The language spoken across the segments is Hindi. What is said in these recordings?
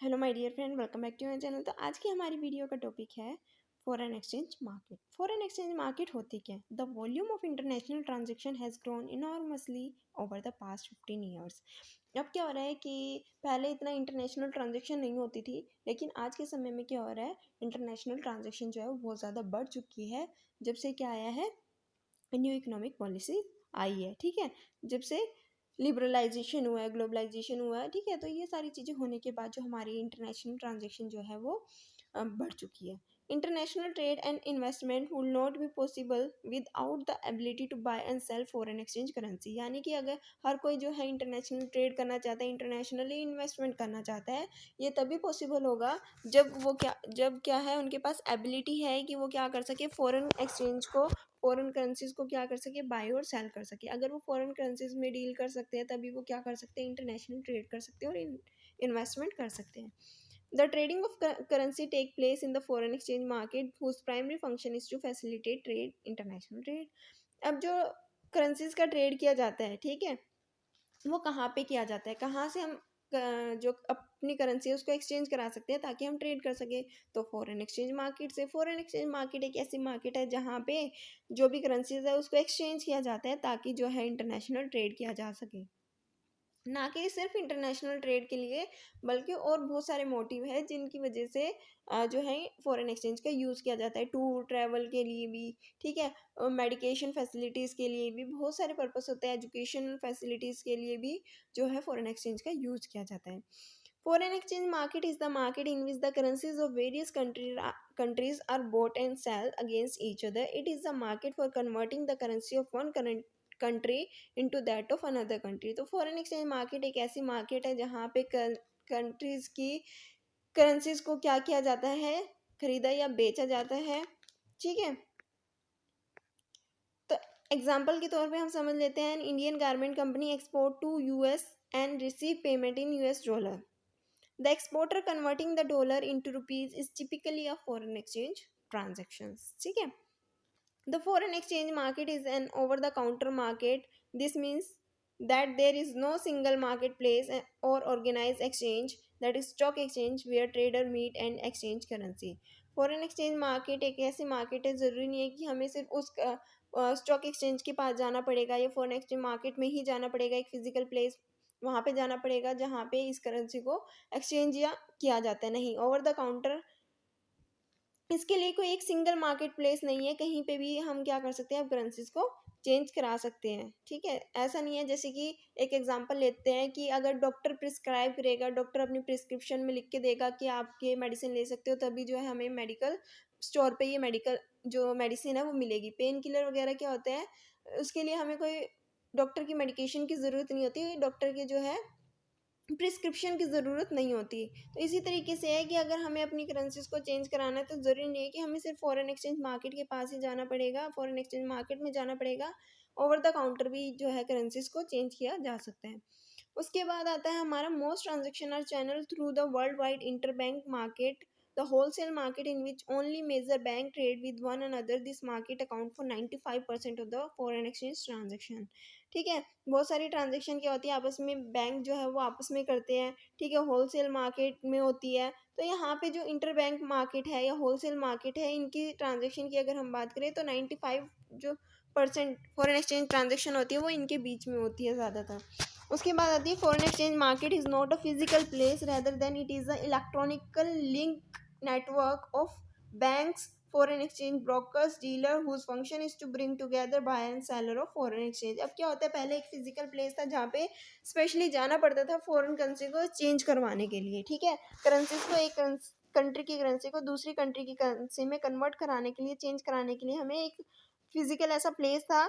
Hello my dear friend, welcome back to my channel. तो आज की हमारी वीडियो का टॉपिक है foreign exchange market. Foreign exchange market होती क्या है? The volume of international transaction has grown enormously over the past 15 years. अब क्या हो रहा है कि पहले इतना इंटरनेशनल ट्रांजैक्शन नहीं होती थी, लेकिन आज के समय में क्या हो रहा है, इंटरनेशनल ट्रांजैक्शन जो है वो बहुत ज़्यादा बढ़ चुकी है जब से क्या आया है, न्यू इकोनॉमिक पॉलिसी आई है। ठीक है, जब से लिबरलाइजेशन हुआ है, ग्लोबलाइजेशन हुआ है। ठीक है, तो ये सारी चीज़ें होने के बाद जो हमारी इंटरनेशनल ट्रांजेक्शन जो है वो बढ़ चुकी है। International trade and investment would not be possible without the ability to buy and sell foreign exchange currency. यानी कि अगर हर कोई जो है इंटरनेशनल ट्रेड करना चाहता है, इंटरनेशनली इन्वेस्टमेंट करना चाहता है, ये तभी पॉसिबल होगा जब क्या है, उनके पास एबिलिटी है कि वो क्या कर सके, फॉरेन एक्सचेंज को, फॉरेन करेंसीज को क्या कर सके, बाय और सेल कर सके। अगर वो फॉरेन करेंसीज में डील कर सकते हैं तभी वो क्या कर सकते हैं, इंटरनेशनल ट्रेड कर सकते हैं और इन्वेस्टमेंट कर सकते हैं। The trading of currency take place in the foreign exchange market whose primary function is to facilitate trade, international trade. अब जो करेंसीज का ट्रेड किया जाता है, ठीक है, वो कहाँ पे किया जाता है, कहाँ से हम जो अपनी करेंसी है उसको एक्सचेंज करा सकते हैं ताकि हम ट्रेड कर सके? तो फॉरेन एक्सचेंज मार्केट से। फॉरेन एक्सचेंज मार्केट एक ऐसी मार्केट है जहाँ पे जो भी करेंसीज है उसको एक्सचेंज किया जाता है ताकि जो है इंटरनेशनल ट्रेड किया जा सके। ना कि सिर्फ इंटरनेशनल ट्रेड के लिए, बल्कि और बहुत सारे मोटिव है जिनकी वजह से जो है फॉरेन एक्सचेंज का यूज़ किया जाता है। टूर ट्रैवल के लिए भी, ठीक है, मेडिकेशन फैसिलिटीज़ के लिए भी, बहुत सारे पर्पस होते हैं। एजुकेशनल फैसिलिटीज़ के लिए भी जो है फॉरेन एक्सचेंज का यूज़ किया जाता है। Foreign exchange market is the market in which the currencies of various countries are bought and sell against each other. It is the market for converting the currency of one current country into that of another country. तो फॉरेन एक्सचेंज मार्केट एक ऐसी मार्केट है जहाँ पे कंट्रीज की करेंसीज को क्या किया जाता है, खरीदा या बेचा जाता है। ठीक है, तो एग्जाम्पल के तौर पे हम समझ लेते हैं, Indian garment company export to US and receive payment in US dollar. The exporter converting the dollar into rupees is typically a foreign exchange transactions. ठीक है, the foreign exchange market is an over-the-counter market. This means that there is no single marketplace or organized exchange, that is stock exchange, where trader meet and exchange currency. Foreign exchange market एक ऐसी मार्केट है, ज़रूरी नहीं है कि हमें सिर्फ उस स्टॉक एक्सचेंज के पास जाना पड़ेगा या फॉरेन एक्सचेंज मार्केट में ही जाना पड़ेगा, एक फिजिकल प्लेस वहाँ पे जाना पड़ेगा जहाँ पे इस करेंसी को एक्सचेंज या किया जाता है। नहीं, ओवर द काउंटर इसके लिए कोई एक सिंगल मार्केट प्लेस नहीं है, कहीं पे भी हम क्या कर सकते हैं, अब करेंसीज को चेंज करा सकते हैं। ठीक है, ऐसा नहीं है, जैसे कि एक एग्जांपल लेते हैं कि अगर डॉक्टर प्रिस्क्राइब करेगा, डॉक्टर अपनी प्रिस्क्रिप्शन में लिख के देगा कि आप ये मेडिसिन ले सकते हो, तभी जो है हमें मेडिकल स्टोर पे ये मेडिकल जो मेडिसिन है वो मिलेगी। पेन किलर वगैरह क्या होते हैं, उसके लिए हमें कोई डॉक्टर की मेडिकेशन की ज़रूरत नहीं होती, डॉक्टर के जो है प्रिस्क्रिप्शन की ज़रूरत नहीं होती। तो इसी तरीके से है कि अगर हमें अपनी करेंसीज को चेंज कराना है तो ज़रूरी नहीं है कि हमें सिर्फ फॉरेन एक्सचेंज मार्केट के पास ही जाना पड़ेगा, फॉरेन एक्सचेंज मार्केट में जाना पड़ेगा। ओवर द काउंटर भी जो है करेंसीज को चेंज किया जा सकता है। उसके बाद आता है हमारा most transaction are channel through the world wide interbank market, the wholesale market in which only major bank trade with one another. This market account for 95% of the foreign exchange transaction. ठीक है, बहुत सारी ट्रांजेक्शन क्या होती है, आपस में बैंक जो है वो आपस में करते हैं। ठीक है, होलसेल मार्केट में होती है। तो यहाँ पे जो इंटर बैंक मार्केट है या होलसेल मार्केट है, इनकी ट्रांजेक्शन की अगर हम बात करें तो 95 जो % फॉरेन एक्सचेंज ट्रांजेक्शन होती है वो इनके बीच में होती है ज़्यादातर। उसके बाद आती है foreign exchange market is not a physical place rather than it is a electronical link network of banks, foreign exchange brokers, dealer whose function is to bring together buyer and seller of foreign exchange। अब क्या होता है, पहले एक फिजिकल प्लेस था जहाँ पे स्पेशली जाना पड़ता था फॉरेन करेंसी को चेंज करवाने के लिए। ठीक है, करेंसीज को एक कंट्री की करेंसी को दूसरी कंट्री की करेंसी में कन्वर्ट कराने के लिए, चेंज कराने के लिए हमें एक फिजिकल ऐसा प्लेस था,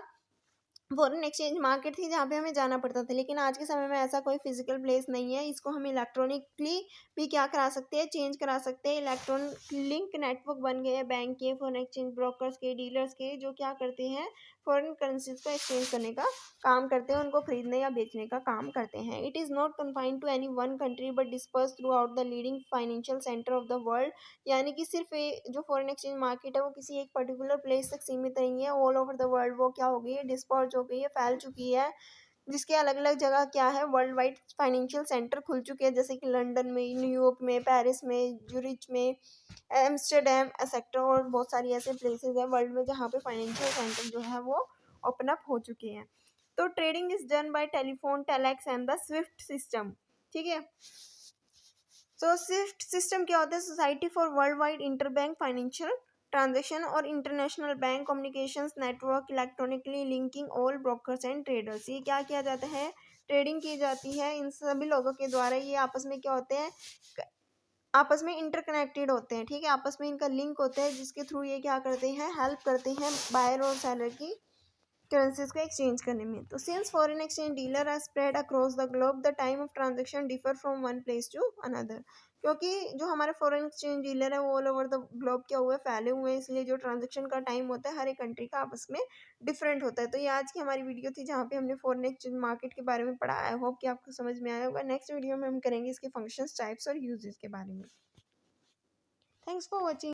फॉरेन एक्सचेंज मार्केट थी जहाँ पे हमें जाना पड़ता था। लेकिन आज के समय में ऐसा कोई फिजिकल प्लेस नहीं है, इसको हम इलेक्ट्रॉनिकली भी क्या करा सकते हैं, चेंज करा सकते हैं। इलेक्ट्रॉनिक लिंक नेटवर्क बन गए हैं बैंक के, फॉरेन एक्सचेंज ब्रोकर्स के, डीलर्स के, जो क्या करते हैं, फॉरेन करेंसीज को एक्सचेंज करने का काम करते हैं, उनको खरीदने या बेचने का काम करते हैं। It is not confined to any one country but disperse throughout the leading financial centre of the world. यानी कि सिर्फ जो फॉरेन एक्सचेंज मार्केट है वो किसी एक पर्टिकुलर प्लेस तक सीमित नहीं है, ऑल ओवर द वर्ल्ड वो क्या हो गई है, डिस्पर्स हो गई है, फैल चुकी है। जिसके अलग अलग जगह क्या है, वर्ल्ड वाइड फाइनेंशियल सेंटर खुल चुके हैं, जैसे कि लंदन में, न्यूयॉर्क में, पेरिस में, ज्यूरिच में, एम्स्टर्डम एक्सेट्रा, और बहुत सारी ऐसे प्लेसेस हैं वर्ल्ड में जहाँ पे फाइनेंशियल सेंटर जो है वो ओपन अप हो चुके हैं। तो trading is done by telephone, telex and the SWIFT system. ठीक है, तो स्विफ्ट सिस्टम क्या होता है, society for world wide interbank financial transaction और international bank communications network electronically linking all brokers and traders. ये क्या किया जाता है, ट्रेडिंग की जाती है इन सभी लोगों के द्वारा। ये आपस में क्या होते हैं, आपस में इंटरकनेक्टेड होते हैं। ठीक है, आपस में इनका लिंक होता है, जिसके थ्रू ये क्या करते हैं, हेल्प करते हैं बायर और सेलर की करेंसीज को एक्सचेंज करने में। तो since foreign exchange dealer are spread across the globe, the time of transaction differ from one place to another. क्योंकि जो हमारे फॉरेन एक्सचेंज डीलर है वो ऑल ओवर द ग्लोब क्या हुए, फैले हुए हैं, इसलिए जो ट्रांजेक्शन का टाइम होता है हर एक कंट्री का आपस में डिफरेंट होता है। तो ये आज की हमारी वीडियो थी जहाँ पे हमने फॉरेन एक्सचेंज मार्केट के बारे में पढ़ा। आई होप कि आपको समझ में आया होगा। नेक्स्ट वीडियो में हम करेंगे इसके फंक्शंस, टाइप्स और यूजेस के बारे में। Thanks for watching.